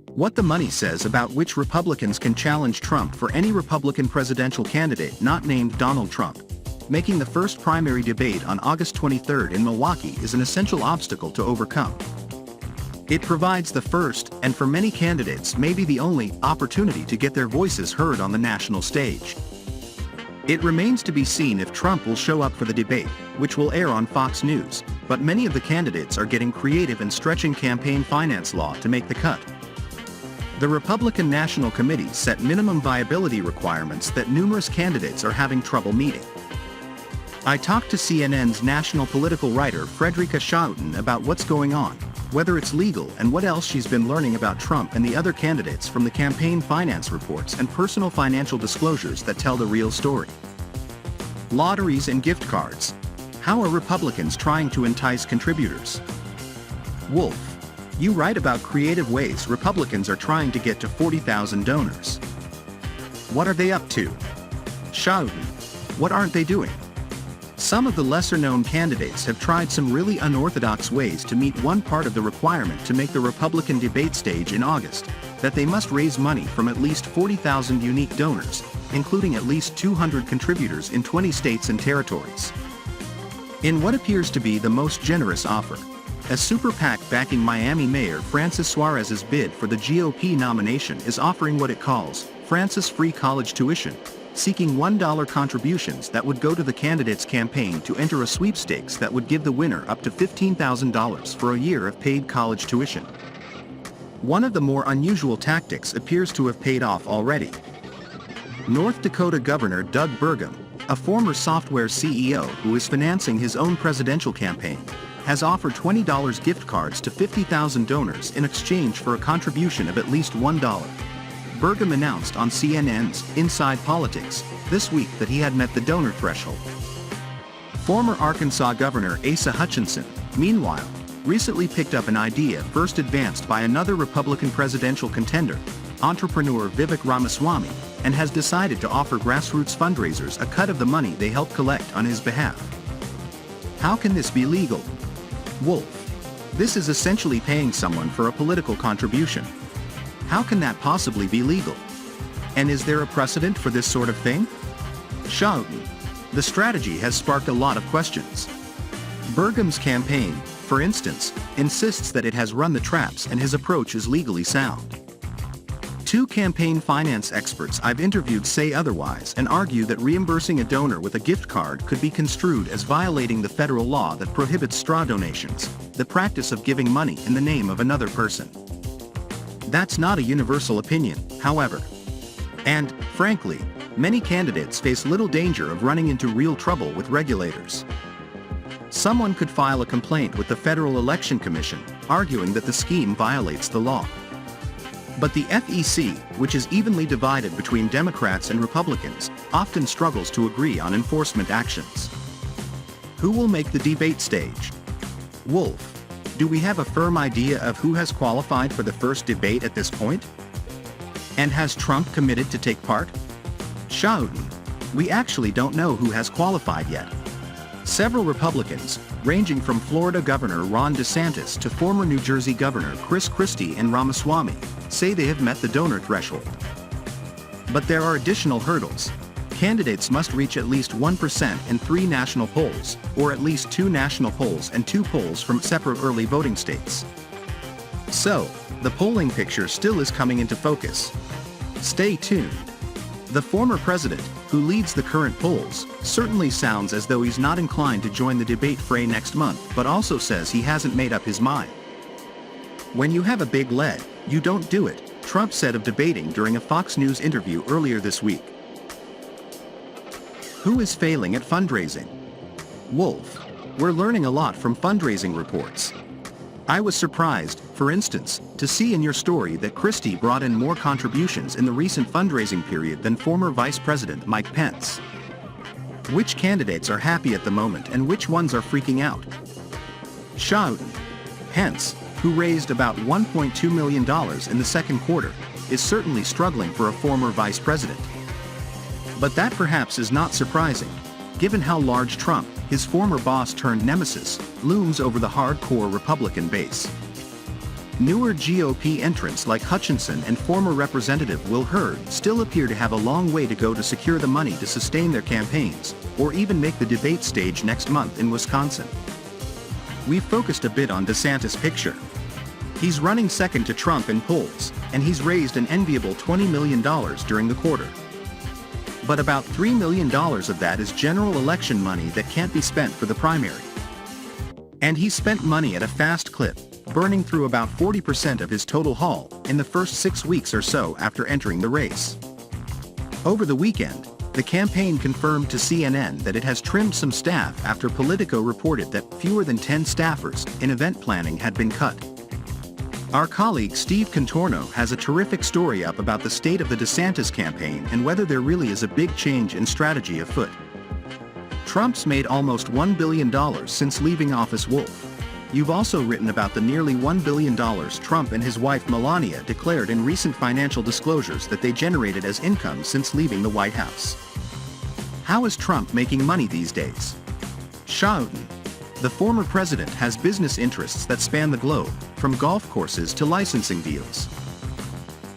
What the money says about which Republicans can challenge Trump for any Republican presidential candidate not named Donald Trump. Making the first primary debate on August 23 in Milwaukee is an essential obstacle to overcome. It provides the first, and for many candidates maybe the only, opportunity to get their voices heard on the national stage. It remains to be seen if Trump will show up for the debate, which will air on Fox News, but many of the candidates are getting creative and stretching campaign finance law to make the cut. The Republican National Committee set minimum viability requirements that numerous candidates are having trouble meeting. I talked to CNN's national political writer Fredreka Schouten about what's going on, whether it's legal, and what else she's been learning about Trump and the other candidates from the campaign finance reports and personal financial disclosures that tell the real story. Lotteries and gift cards. How are Republicans trying to entice contributors? Wolf. You write about creative ways Republicans are trying to get to 40,000 donors. What are they up to? Schouten. What aren't they doing? Some of the lesser-known candidates have tried some really unorthodox ways to meet one part of the requirement to make the Republican debate stage in August, that they must raise money from at least 40,000 unique donors, including at least 200 contributors in 20 states and territories. In what appears to be the most generous offer, a super PAC backing Miami Mayor Francis Suarez's bid for the GOP nomination is offering what it calls Francis free college tuition, seeking $1 contributions that would go to the candidate's campaign to enter a sweepstakes that would give the winner up to $15,000 for a year of paid college tuition. One of the more unusual tactics appears to have paid off already. North Dakota Governor Doug Burgum, a former software CEO who is financing his own presidential campaign, has offered $20 gift cards to 50,000 donors in exchange for a contribution of at least $1. Burgum announced on CNN's Inside Politics this week that he had met the donor threshold. Former Arkansas Governor Asa Hutchinson, meanwhile, recently picked up an idea first advanced by another Republican presidential contender, entrepreneur Vivek Ramaswamy, and has decided to offer grassroots fundraisers a cut of the money they help collect on his behalf. How can this be legal? Wolf. This is essentially paying someone for a political contribution. How can that possibly be legal? And is there a precedent for this sort of thing? Schouten. The strategy has sparked a lot of questions. Burgum's campaign, for instance, insists that it has run the traps and his approach is legally sound. Two campaign finance experts I've interviewed say otherwise and argue that reimbursing a donor with a gift card could be construed as violating the federal law that prohibits straw donations, the practice of giving money in the name of another person. That's not a universal opinion, however. And, frankly, many candidates face little danger of running into real trouble with regulators. Someone could file a complaint with the Federal Election Commission, arguing that the scheme violates the law. But the FEC, which is evenly divided between Democrats and Republicans, often struggles to agree on enforcement actions. Who will make the debate stage? Wolf. Do we have a firm idea of who has qualified for the first debate at this point? And has Trump committed to take part? Schouten. We actually don't know who has qualified yet. Several Republicans, ranging from Florida Governor Ron DeSantis to former New Jersey Governor Chris Christie and Ramaswamy, say they have met the donor threshold. But there are additional hurdles. Candidates must reach at least 1% in 3 national polls, or at least 2 national polls and 2 polls from separate early voting states. So, the polling picture still is coming into focus. Stay tuned. The former president, who leads the current polls, certainly sounds as though he's not inclined to join the debate fray next month, but also says he hasn't made up his mind. When you have a big lead, you don't do it, Trump said of debating during a Fox News interview earlier this week. Who is failing at fundraising? Wolf. We're learning a lot from fundraising reports. I was surprised, for instance, to see in your story that Christie brought in more contributions in the recent fundraising period than former Vice President Mike Pence. Which candidates are happy at the moment and which ones are freaking out? Schouten. Pence, who raised about $1.2 million in the second quarter, is certainly struggling for a former vice president. But that perhaps is not surprising, given how large Trump, his former boss turned nemesis, looms over the hardcore Republican base. Newer GOP entrants like Hutchinson and former Representative Will Hurd still appear to have a long way to go to secure the money to sustain their campaigns, or even make the debate stage next month in Wisconsin. We've focused a bit on DeSantis' picture. He's running second to Trump in polls, and he's raised an enviable $20 million during the quarter. But about $3 million of that is general election money that can't be spent for the primary. And he spent money at a fast clip, burning through about 40% of his total haul in the first 6 weeks or so after entering the race. Over the weekend, the campaign confirmed to CNN that it has trimmed some staff after Politico reported that fewer than 10 staffers in event planning had been cut. Our colleague Steve Contorno has a terrific story up about the state of the DeSantis campaign and whether there really is a big change in strategy afoot. Trump's made almost $1 billion since leaving office. Wolf. You've also written about the nearly $1 billion Trump and his wife Melania declared in recent financial disclosures that they generated as income since leaving the White House. How is Trump making money these days? Schouten. The former president has business interests that span the globe, from golf courses to licensing deals.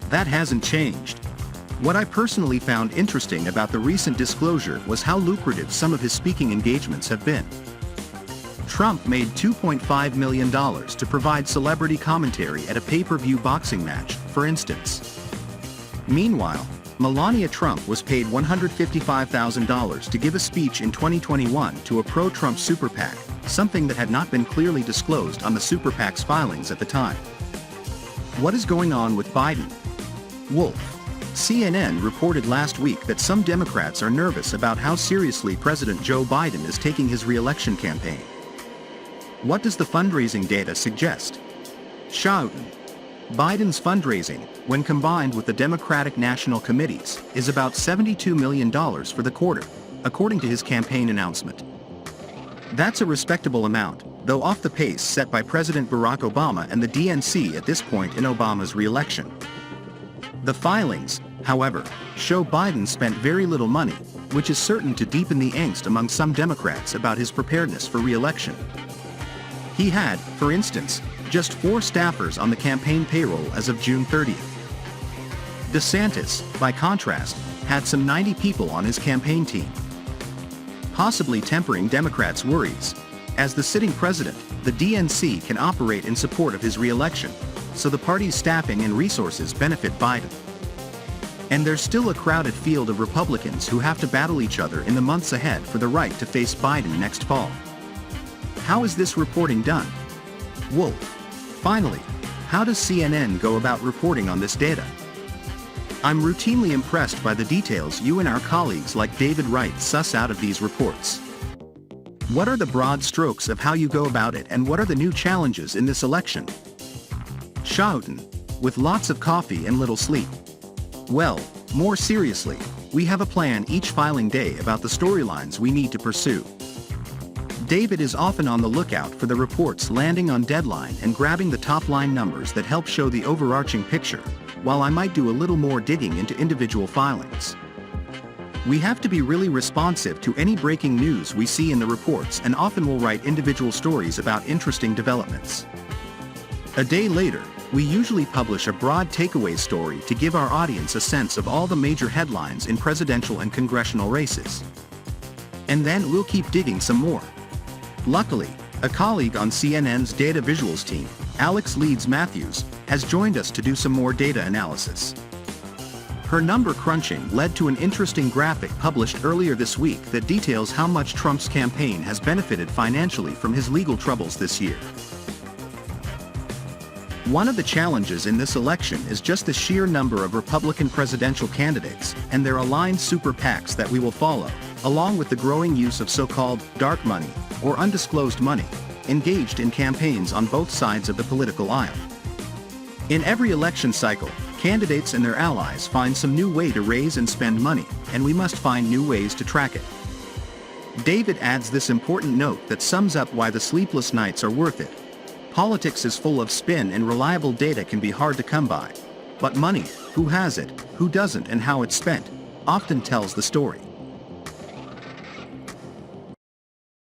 That hasn't changed. What I personally found interesting about the recent disclosure was how lucrative some of his speaking engagements have been. Trump made $2.5 million to provide celebrity commentary at a pay-per-view boxing match, for instance. Meanwhile, Melania Trump was paid $155,000 to give a speech in 2021 to a pro-Trump super PAC, something that had not been clearly disclosed on the super PAC's filings at the time. What is going on with Biden? Wolf. CNN reported last week that some Democrats are nervous about how seriously President Joe Biden is taking his re-election campaign. What does the fundraising data suggest? Schouten. Biden's fundraising, when combined with the Democratic National Committee's, is about $72 million for the quarter, according to his campaign announcement. That's a respectable amount, though off the pace set by President Barack Obama and the DNC at this point in Obama's re-election. The filings, however, show Biden spent very little money, which is certain to deepen the angst among some Democrats about his preparedness for re-election. He had, for instance, just 4 staffers on the campaign payroll as of June 30th. DeSantis, by contrast, had some 90 people on his campaign team. Possibly tempering Democrats' worries. As the sitting president, the DNC can operate in support of his re-election, so the party's staffing and resources benefit Biden. And there's still a crowded field of Republicans who have to battle each other in the months ahead for the right to face Biden next fall. How is this reporting done? Wolf. Finally, how does CNN go about reporting on this data? I'm routinely impressed by the details you and our colleagues like David Wright suss out of these reports. What are the broad strokes of how you go about it, and what are the new challenges in this election? Schouten. With lots of coffee and little sleep. Well, more seriously, we have a plan each filing day about the storylines we need to pursue. David is often on the lookout for the reports landing on deadline and grabbing the top-line numbers that help show the overarching picture, while I might do a little more digging into individual filings. We have to be really responsive to any breaking news we see in the reports, and often will write individual stories about interesting developments. A day later, we usually publish a broad takeaway story to give our audience a sense of all the major headlines in presidential and congressional races. And then we'll keep digging some more. Luckily, a colleague on CNN's data visuals team, Alex Leeds Matthews, has joined us to do some more data analysis. Her number crunching led to an interesting graphic published earlier this week that details how much Trump's campaign has benefited financially from his legal troubles this year. One of the challenges in this election is just the sheer number of Republican presidential candidates and their aligned super PACs that we will follow, along with the growing use of so-called dark money, or undisclosed money, engaged in campaigns on both sides of the political aisle. In every election cycle, candidates and their allies find some new way to raise and spend money, and we must find new ways to track it. David adds this important note that sums up why the sleepless nights are worth it. Politics is full of spin, and reliable data can be hard to come by. But money, who has it, who doesn't, and how it's spent, often tells the story.